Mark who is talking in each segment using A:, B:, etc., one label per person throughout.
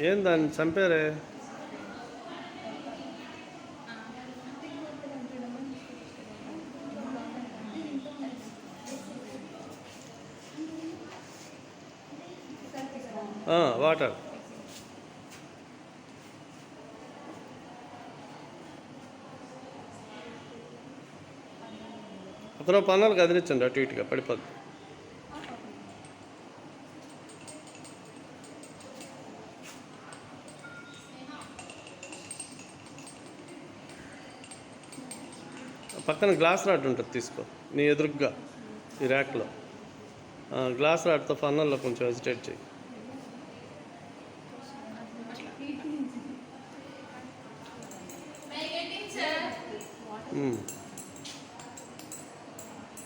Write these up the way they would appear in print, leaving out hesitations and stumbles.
A: ఏం దాన్ని చంపారే? వాటర్. అతను పన్నాలు కదిలించండి, అటు ఇటుగా పడిపోద్ది. పక్కన గ్లాస్ రాడ్ ఉంటుంది, తీసుకో. నీ ఎదురుగ్గా ఈ ర్యాక్లో గ్లాస్ రాడ్తో ఫన్నల్లో కొంచెం హెజిటేట్ చేయి.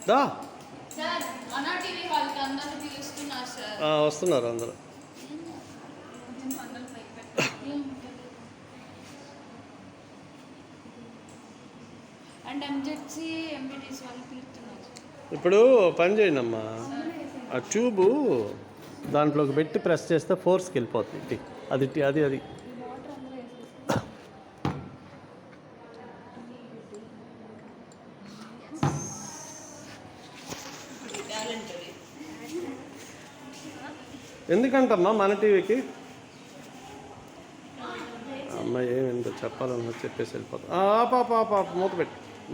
A: దా వస్తున్నారు అందరూ. ఇప్పుడు పని చేయండి అమ్మా, ఆ ట్యూబు దాంట్లోకి పెట్టి ప్రెస్ చేస్తే ఫోర్స్కి వెళ్ళిపోతుంది. అది అది అది ఎందుకంటమ్మా మన టీవీకి అమ్మ ఏమిందో చెప్పాలన్నా చెప్పేసి వెళ్ళిపోతాం. పాప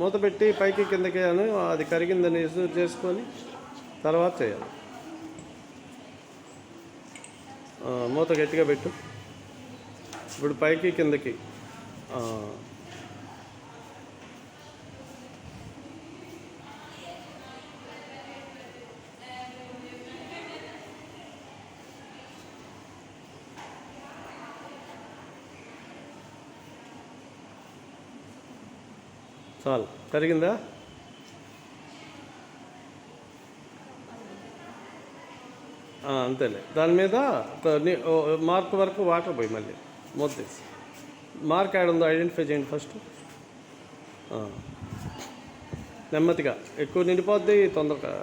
A: మూత పెట్టి పైకి కిందకి అని అది కరిగిందని చేసుకొని తర్వాత చేయాలి. మూత గట్టిగా పెట్టు. ఇప్పుడు పైకి కిందకి చాలు. కరిగిందా? అంతేలే. దాని మీద మార్క్ వరకు వాటర్ పోయి మళ్ళీ మూత తీసి మార్క్ యాడ్ ఉందో ఐడెంటిఫై చేయండి ఫస్ట్. నెమ్మదిగా, ఎక్కువ నిండిపోద్ది తొందరగా.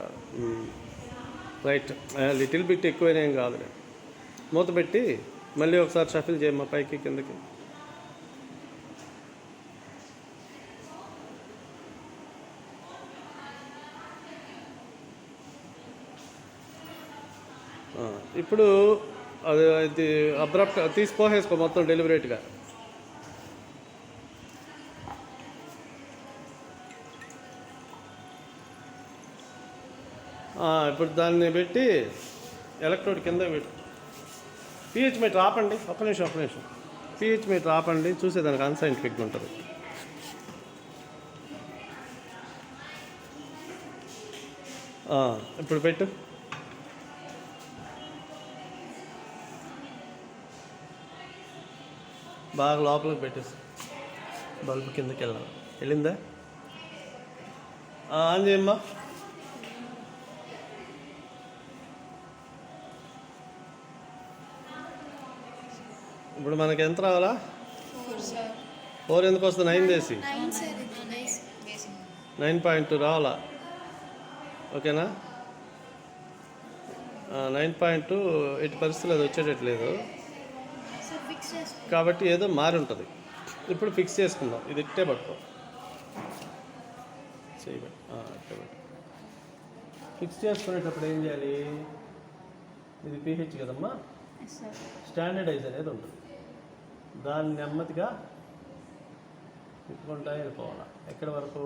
A: రైట్, లిటిల్ బిట్ ఎక్కువైనా ఏం కాదులే. మూత పెట్టి మళ్ళీ ఒకసారి షఫిల్ చేయమ్మా పైకి కిందకి. ఇప్పుడు అది అబ్రాప్ట్ తీసిపోసేసుకో మొత్తం డెలిబరేట్గా. ఇప్పుడు దాన్ని పెట్టి ఎలక్ట్రోడ్ కింద పెట్టు. పిహెచ్ మీటర్ ఆపండి, ఒక్క నిమిషం. పిహెచ్ మీటర్ ఆపండి, చూసేదానికి అన్సైంటిఫిక్గా ఉంటుంది. ఇప్పుడు పెట్టు. బాగా లోపలికి పెట్టేసి బల్బు కిందకి వెళ్ళిందా? ఆన్ చేయమ్మా. ఇప్పుడు మనకి ఎంత రావాలా? 4 ఎందుకు వస్తుంది? 9 వేసి 9.2 రావాలా? ఓకేనా? 9.2 ఎట్టి పరిస్థితులు అది వచ్చేటట్లేదు కాబట్టి ఏదో మారి ఉంటుంది. ఇప్పుడు ఫిక్స్ చేసుకుందాం. ఇది ఇట్టే పట్టుకో, చేయబట్టి ఇట్టే పట్టు. ఫిక్స్ చేసుకునేటప్పుడు ఏం చేయాలి? ఇది పిహెచ్ కదమ్మా, స్టాండర్డైజ్ అనేది ఉంటుంది. దాన్ని నెమ్మదిగా తిప్పుకుంటా వెళ్ళిపోవాలి. ఎక్కడి వరకు?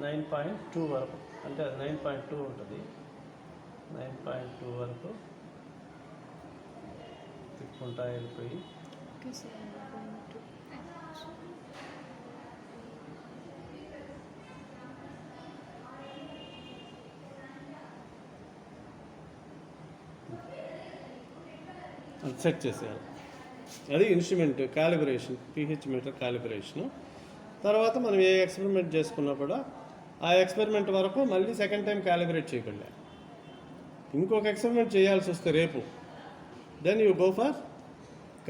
A: 9.2 వరకు. అంటే 9.2 ఉంటుంది. 9.2 వరకు తిప్పుకుంటా వెళ్ళిపోయి సెట్ చేసేయాలి. అది ఇన్స్ట్రుమెంట్ కాలిబ్రేషన్, పిహెచ్ మీటర్ కాలిబ్రేషను. తర్వాత మనం ఏ ఎక్స్పెరిమెంట్ చేసుకున్నా కూడా ఆ ఎక్స్పెరిమెంట్ వరకు మళ్ళీ సెకండ్ టైం కాలిబ్రేట్ చేయకుండా ఇంకొక ఎక్స్పెరిమెంట్ చేయాల్సి వస్తే రేపు, then you go for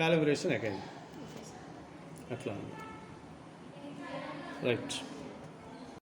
A: calibration again. అట్లా రైట్.